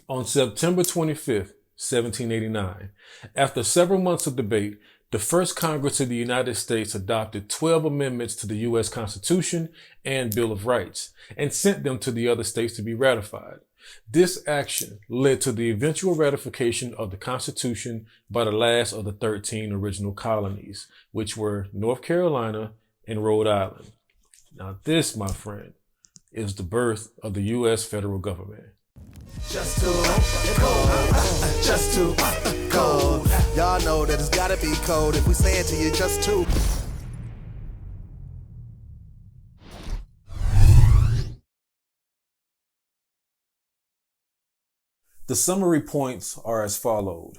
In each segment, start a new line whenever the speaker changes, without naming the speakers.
On September 25th, 1789, after several months of debate, the first Congress of the United States adopted 12 amendments to the U.S. Constitution and Bill of Rights and sent them to the other states to be ratified. This action led to the eventual ratification of the Constitution by the last of the 13 original colonies, which were North Carolina and Rhode Island. Now this, my friend, is the birth of the U.S. federal government.
Just too cold, just too cold. Y'all know that it's gotta be cold if we say it to you just too.
The summary points are as follows.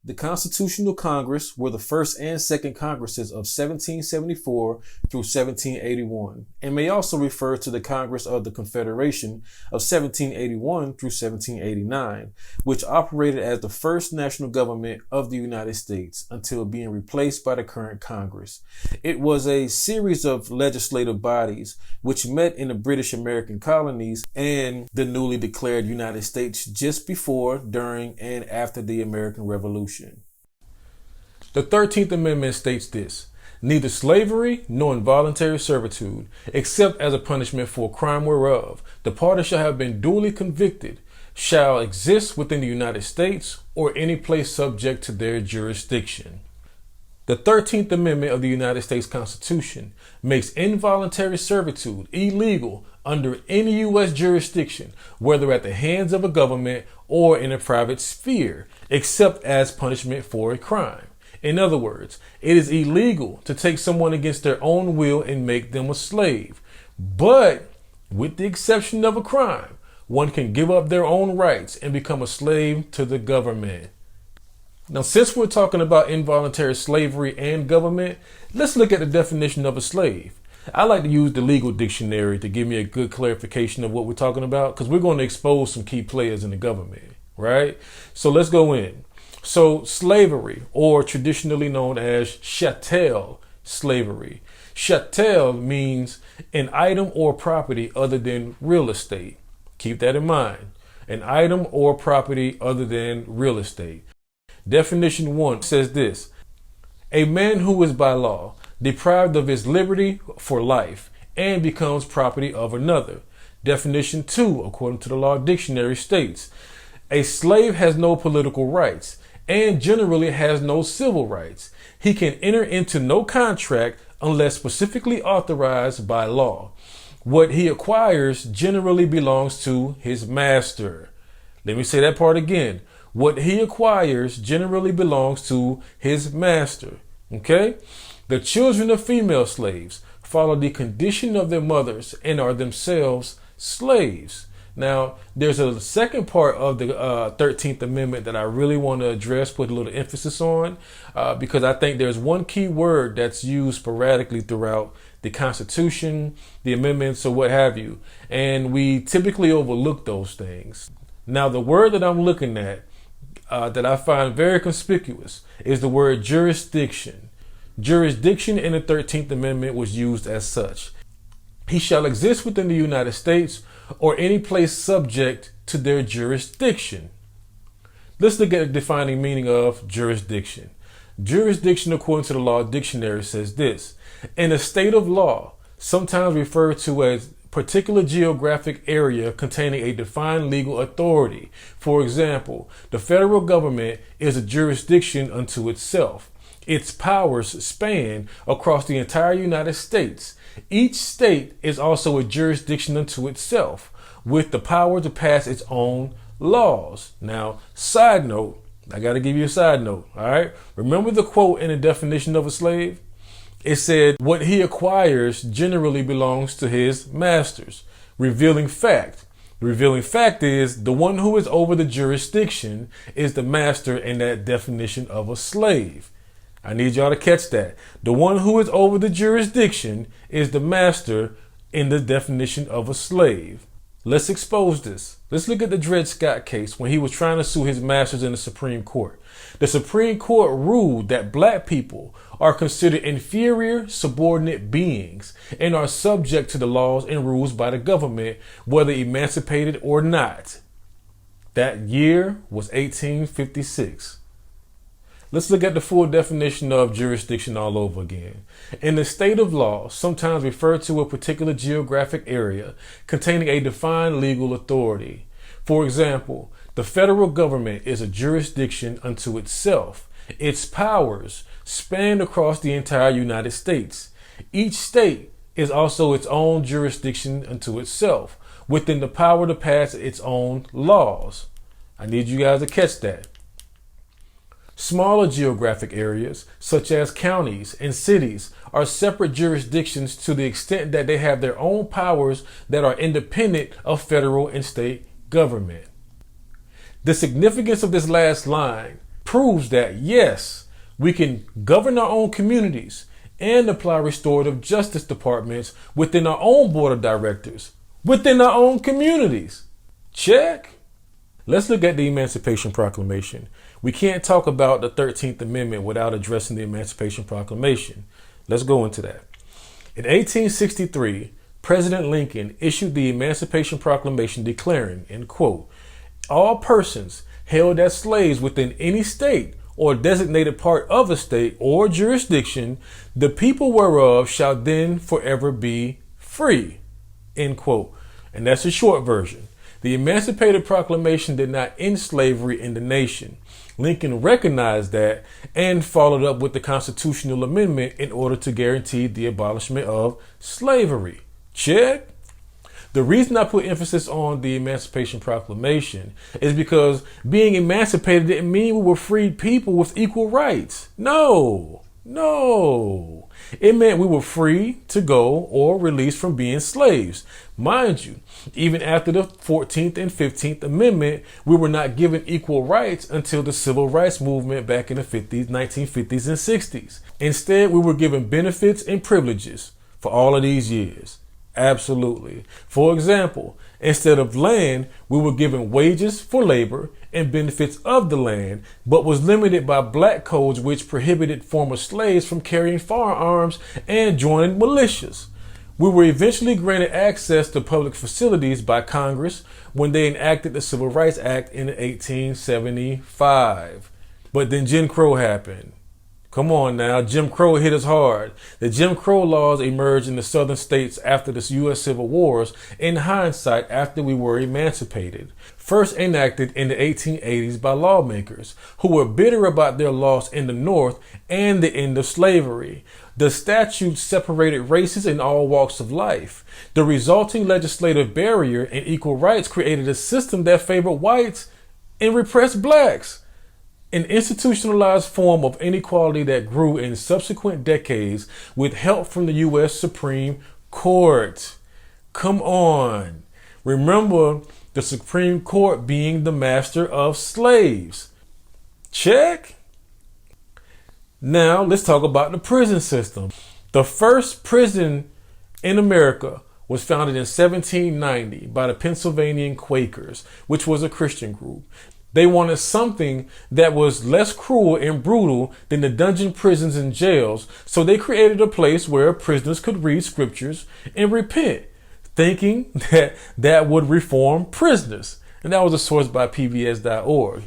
The Constitutional Congress were the first and second Congresses of 1774 through 1781, and may also refer to the Congress of the Confederation of 1781 through 1789, which operated as the first national government of the United States until being replaced by the current Congress. It was a series of legislative bodies which met in the British American colonies and the newly declared United States just before, during, and after the American Revolution. The 13th Amendment states this: neither slavery nor involuntary servitude, except as a punishment for a crime whereof the party shall have been duly convicted, shall exist within the United States or any place subject to their jurisdiction. The 13th Amendment of the United States Constitution makes involuntary servitude illegal under any U.S. jurisdiction, whether at the hands of a government or in a private sphere, except as punishment for a crime. In other words, it is illegal to take someone against their own will and make them a slave. But with the exception of a crime, one can give up their own rights and become a slave to the government. Now, since we're talking about involuntary slavery and government, let's look at the definition of a slave. I like to use the legal dictionary to give me a good clarification of what we're talking about, because we're going to expose some key players in the government, right? So let's go in. So slavery, or traditionally known as chattel slavery. Chattel means an item or property other than real estate. Keep that in mind. An item or property other than real estate. Definition 1 says this: a man who is by law deprived of his liberty for life and becomes property of another. Definition 2, according to the Law Dictionary, states: a slave has no political rights and generally has no civil rights. He can enter into no contract unless specifically authorized by law. What he acquires generally belongs to his master. Let me say that part again. What he acquires generally belongs to his master. Okay? The children of female slaves follow the condition of their mothers and are themselves slaves. Now, there's a second part of the 13th Amendment that I really want to address, put a little emphasis on, because I think there's one key word that's used sporadically throughout the Constitution, the amendments, or what have you. And we typically overlook those things. Now, the word that I'm looking at that I find very conspicuous is the word jurisdiction. Jurisdiction in the 13th Amendment was used as such. He shall exist within the United States or any place subject to their jurisdiction. Let's look at the defining meaning of jurisdiction. Jurisdiction, according to the Law Dictionary, says this: in a state of law, sometimes referred to as particular geographic area containing a defined legal authority. For example, the federal government is a jurisdiction unto itself. Its powers span across the entire United States. Each state is also a jurisdiction unto itself, with the power to pass its own laws. Now, side note, I got to give you a side note, all right? Remember the quote in the definition of a slave? It said, what he acquires generally belongs to his masters. Revealing fact. The revealing fact is the one who is over the jurisdiction is the master in that definition of a slave. I need y'all to catch that. The one who is over the jurisdiction is the master in the definition of a slave. Let's expose this. Let's look at the Dred Scott case when he was trying to sue his masters in the Supreme Court. The Supreme Court ruled that black people are considered inferior subordinate beings and are subject to the laws and rules by the government, whether emancipated or not. That year was 1856. Let's look at the full definition of jurisdiction all over again. In the state of law, sometimes referred to a particular geographic area containing a defined legal authority. For example, the federal government is a jurisdiction unto itself. Its powers span across the entire United States. Each state is also its own jurisdiction unto itself, within the power to pass its own laws. I need you guys to catch that. Smaller geographic areas, such as counties and cities, are separate jurisdictions to the extent that they have their own powers that are independent of federal and state government. The significance of this last line proves that, yes, we can govern our own communities and apply restorative justice departments within our own board of directors, within our own communities. Check. Let's look at the Emancipation Proclamation. We can't talk about the 13th Amendment without addressing the Emancipation Proclamation. Let's go into that. In 1863, President Lincoln issued the Emancipation Proclamation declaring, in quote, all persons held as slaves within any state or designated part of a state or jurisdiction, the people whereof shall then forever be free, end quote. And that's a short version. The Emancipation Proclamation did not end slavery in the nation. Lincoln recognized that and followed up with the constitutional amendment in order to guarantee the abolishment of slavery. Check. The reason I put emphasis on the Emancipation Proclamation is because being emancipated didn't mean we were freed people with equal rights. No. It meant we were free to go or released from being slaves. Mind you, even after the 14th and 15th Amendment, we were not given equal rights until the Civil Rights Movement back in the 50s, 1950s and 60s. Instead, we were given benefits and privileges for all of these years. Absolutely. For example, instead of land, we were given wages for labor and benefits of the land, but was limited by black codes which prohibited former slaves from carrying firearms and joining militias. We were eventually granted access to public facilities by Congress when they enacted the Civil Rights Act in 1875. But then Jim Crow happened. Come on now, Jim Crow hit us hard. The Jim Crow laws emerged in the southern states after the U.S. Civil Wars, in hindsight after we were emancipated. First enacted in the 1880s by lawmakers who were bitter about their loss in the North and the end of slavery. The statutes separated races in all walks of life. The resulting legislative barrier and equal rights created a system that favored whites and repressed blacks. An institutionalized form of inequality that grew in subsequent decades with help from the U.S. Supreme Court. Come on. Remember the Supreme Court being the master of slaves. Check. Now let's talk about the prison system. The first prison in America was founded in 1790 by the Pennsylvanian Quakers, which was a Christian group. They wanted something that was less cruel and brutal than the dungeon prisons and jails, so they created a place where prisoners could read scriptures and repent, thinking that would reform prisoners. And that was a source by pbs.org.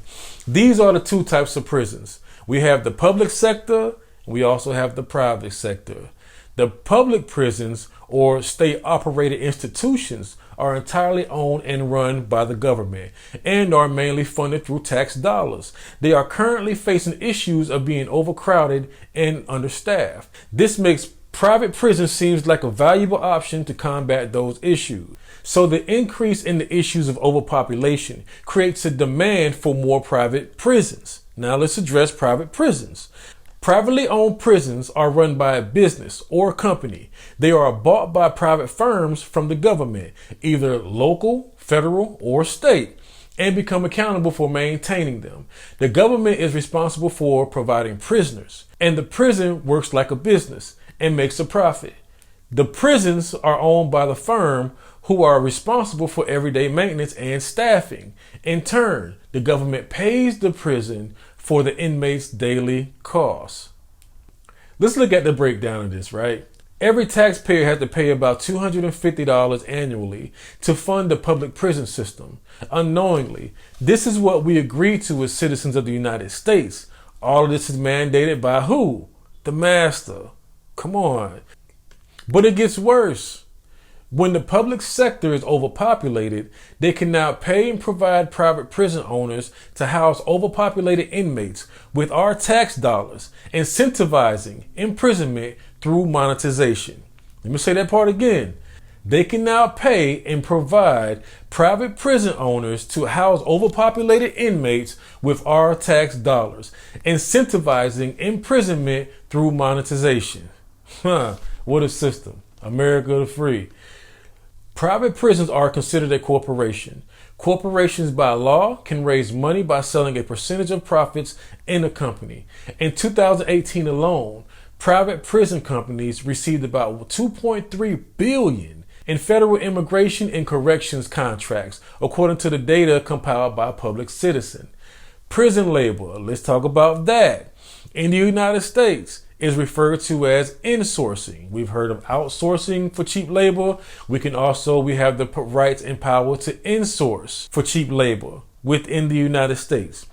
These are the two types of prisons. We have the public sector, and we also have the private sector. The public prisons, or state-operated institutions, are entirely owned and run by the government and are mainly funded through tax dollars. They are currently facing issues of being overcrowded and understaffed. This makes private prisons seems like a valuable option to combat those issues. So the increase in the issues of overpopulation creates a demand for more private prisons. Now let's address private prisons. Privately owned prisons are run by a business or a company. They are bought by private firms from the government, either local, federal, or state, and become accountable for maintaining them. The government is responsible for providing prisoners, and the prison works like a business and makes a profit. The prisons are owned by the firm who are responsible for everyday maintenance and staffing. In turn, the government pays the prison for the inmates' daily costs. Let's look at the breakdown of this, right? Every taxpayer has to pay about $250 annually to fund the public prison system. Unknowingly, this is what we agree to as citizens of the United States. All of this is mandated by who? The master. Come on. But it gets worse. When the public sector is overpopulated, they can now pay and provide private prison owners to house overpopulated inmates with our tax dollars, incentivizing imprisonment through monetization. Let me say that part again. They can now pay and provide private prison owners to house overpopulated inmates with our tax dollars, incentivizing imprisonment through monetization. What a system. America the free. Private prisons are considered a corporation. Corporations by law can raise money by selling a percentage of profits in a company. In 2018 alone, private prison companies received about $2.3 billion in federal immigration and corrections contracts, according to the data compiled by Public Citizen. Prison labor, let's talk about that. In the United States, is referred to as insourcing. We've heard of outsourcing for cheap labor. We have the rights and power to insource for cheap labor within the United States.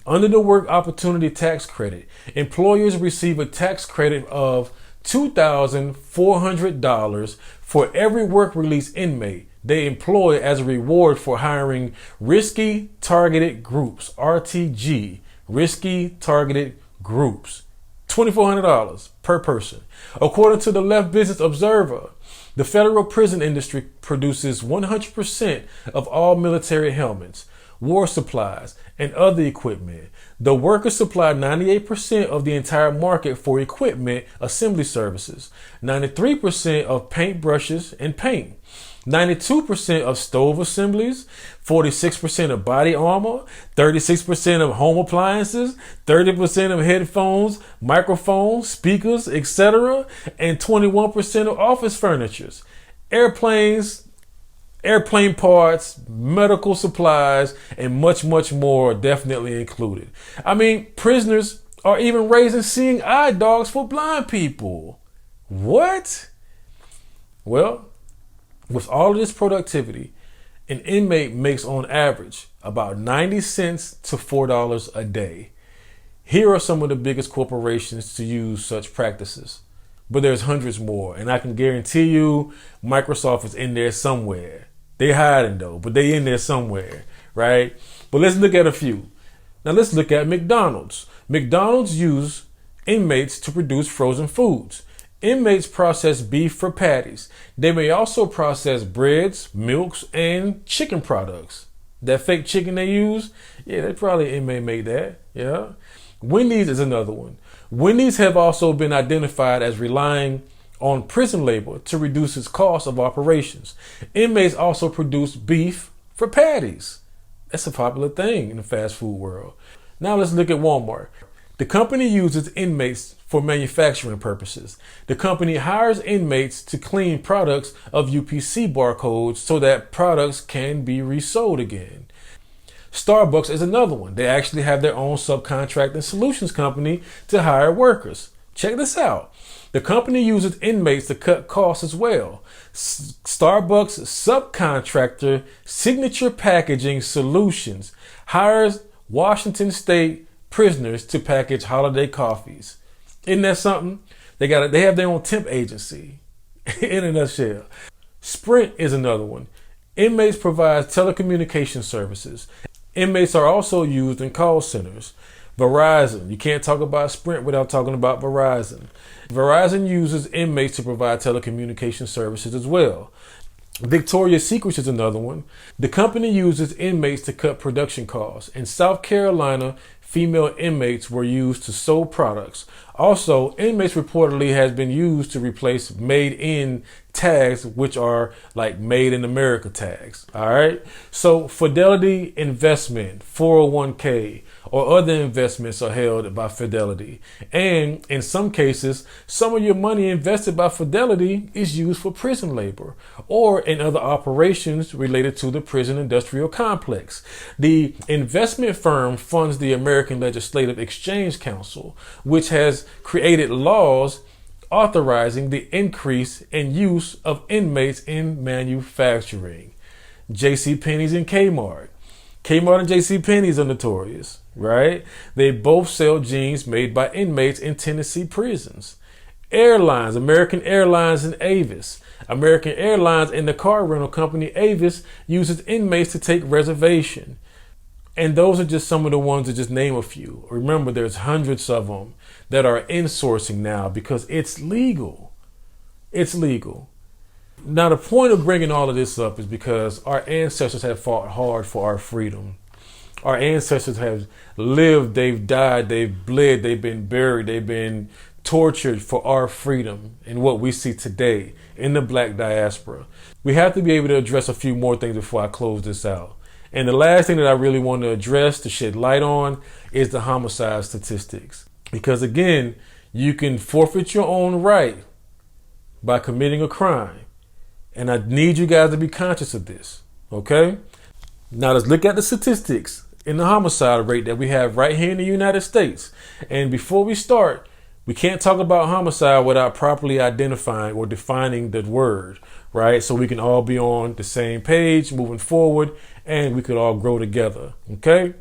Under the Work Opportunity Tax Credit, employers receive a tax credit of $2,400 for every work release inmate they employ as a reward for hiring risky targeted groups, RTG, risky targeted groups. $2,400 per person. According to the Left Business Observer, the federal prison industry produces 100% of all military helmets, war supplies, and other equipment. The workers supply 98% of the entire market for equipment assembly services, 93% of paint brushes and paint, 92% of stove assemblies, 46% of body armor, 36% of home appliances, 30% of headphones, microphones, speakers, etc., and 21% of office furniture, airplanes, airplane parts, medical supplies, and much, much more are definitely included. I mean, prisoners are even raising seeing eye dogs for blind people. What? Well, with all of this productivity, an inmate makes on average about 90 cents to $4 a day. Here are some of the biggest corporations to use such practices, but there's hundreds more, and I can guarantee you Microsoft is in there somewhere. They hiding though, but they in there somewhere, right? But let's look at a few. Now let's look at McDonald's. McDonald's use inmates to produce frozen foods. Inmates process beef for patties. They may also process breads, milks, and chicken products. That fake chicken they use, yeah, they probably inmate make that, yeah. Wendy's is another one. Wendy's have also been identified as relying on prison labor to reduce its cost of operations. Inmates also produce beef for patties. That's a popular thing in the fast food world. Now let's look at Walmart. The company uses inmates for manufacturing purposes. The company hires inmates to clean products of UPC barcodes so that products can be resold again. Starbucks is another one. They actually have their own subcontracting solutions company to hire workers. Check this out. The company uses inmates to cut costs as well. Starbucks subcontractor Signature Packaging Solutions hires Washington State prisoners to package holiday coffees. Isn't that something? They have their own temp agency. In a nutshell. Sprint is another one. Inmates provide telecommunication services. Inmates are also used in call centers. Verizon. You can't talk about Sprint without talking about Verizon. Verizon uses inmates to provide telecommunication services as well. Victoria's Secret is another one. The company uses inmates to cut production costs. In South Carolina, female inmates were used to sew products. Also, inmates reportedly has been used to replace made-in tags, which are like made in America tags. All right. So Fidelity Investment, 401k, or other investments are held by Fidelity. And in some cases, some of your money invested by Fidelity is used for prison labor or in other operations related to the prison industrial complex. The investment firm funds the American Legislative Exchange Council, which has created laws authorizing the increase in use of inmates in manufacturing. JCPenney's and Kmart. Kmart and JCPenney's are notorious, right? They both sell jeans made by inmates in Tennessee prisons. Airlines, American Airlines and Avis. American Airlines and the car rental company Avis uses inmates to take reservation. And those are just some of the ones, to just name a few. Remember, there's hundreds of them that are insourcing now because it's legal. It's legal. Now, the point of bringing all of this up is because our ancestors have fought hard for our freedom. Our ancestors have lived, they've died, they've bled, they've been buried, they've been tortured for our freedom and what we see today in the Black diaspora. We have to be able to address a few more things before I close this out. And the last thing that I really want to address, to shed light on, is the homicide statistics. Because again, you can forfeit your own right by committing a crime. And I need you guys to be conscious of this, okay? Now let's look at the statistics in the homicide rate that we have right here in the United States. And before we start, we can't talk about homicide without properly identifying or defining the word, right? So we can all be on the same page moving forward and we could all grow together, okay?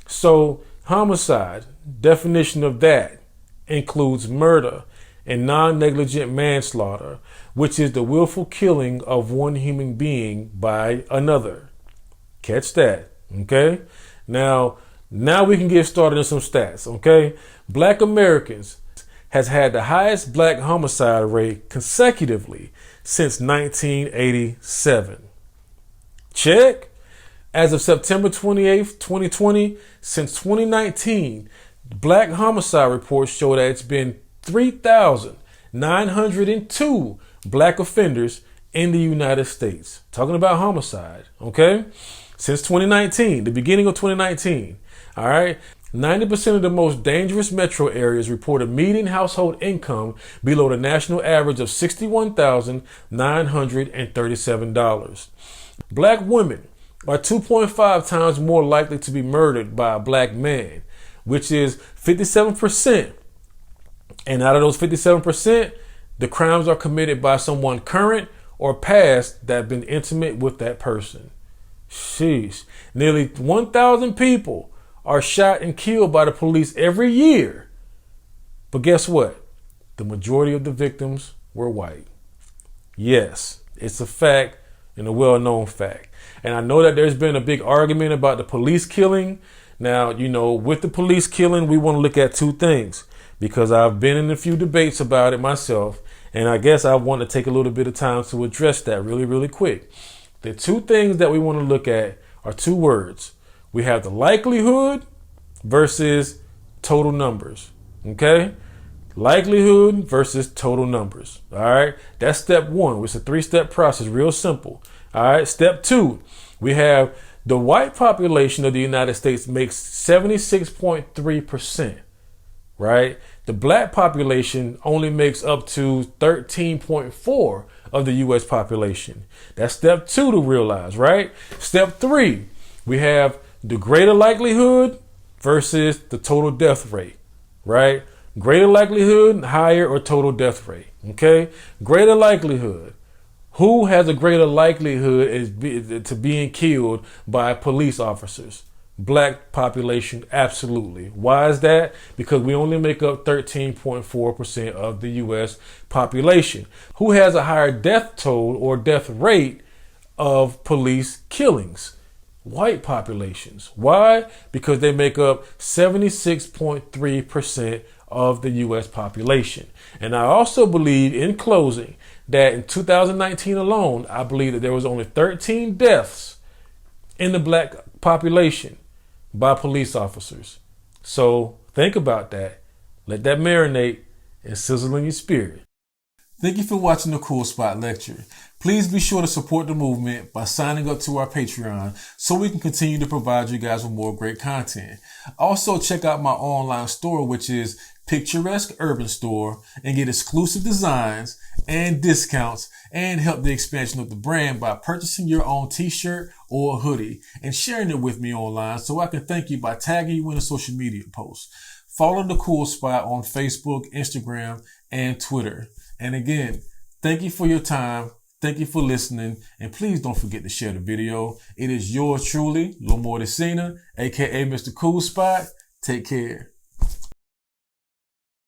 So homicide, definition of that includes murder and non-negligent manslaughter, which is the willful killing of one human being by another. Catch that, okay? Now we can get started on some stats, okay? Black Americans has had the highest black homicide rate consecutively since 1987. Check. As of September 28th, 2020, since 2019, black homicide reports show that it's been 3,902 black offenders in the United States. Talking about homicide, okay? Since 2019, the beginning of 2019, all right? 90% of the most dangerous metro areas report a median household income below the national average of $61,937. Black women are 2.5 times more likely to be murdered by a black man, which is 57%. And out of those 57%, the crimes are committed by someone current or past that have been intimate with that person. Sheesh. Nearly 1,000 people are shot and killed by the police every year. But guess what? The majority of the victims were white. Yes, it's a fact and a well-known fact. And I know that there's been a big argument about the police killing. Now, you know, with the police killing, we want to look at two things, because I've been in a few debates about it myself. And I guess I want to take a little bit of time to address that really, really quick. The two things that we want to look at are two words. We have the likelihood versus total numbers. Okay? Likelihood versus total numbers. All right? That's step one. It's a 3-step process, real simple. All right? Step two, we have the white population of the United States makes 76.3%. Right? The black population only makes up to 13.4% of the U.S. population. That's step two to realize, right? Step three, we have the greater likelihood versus the total death rate, right? Greater likelihood, higher or total death rate, okay? Greater likelihood. Who has a greater likelihood to being killed by police officers? Black population, absolutely. Why is that? Because we only make up 13.4% of the U.S. population. Who has a higher death toll or death rate of police killings? White populations. Why? Because they make up 76.3% of the U.S. population. And I also believe, in closing, that in 2019 alone, I believe that there was only 13 deaths in the black population by police officers. So think about that. Let that marinate and sizzle in your spirit. Thank you for watching the Kool Spot lecture. Please be sure to support the movement by signing up to our Patreon so we can continue to provide you guys with more great content. Also, check out my online store, which is Picturesque Urban Store, and get exclusive designs and discounts and help the expansion of the brand by purchasing your own t-shirt or hoodie and sharing it with me online so I can thank you by tagging you in a social media post. Follow the Kool Spot on Facebook, Instagram, and Twitter. And again, thank you for your time. Thank you for listening. And please don't forget to share the video. It is yours truly, Monetization, aka Mr. Kool Spot. Take care.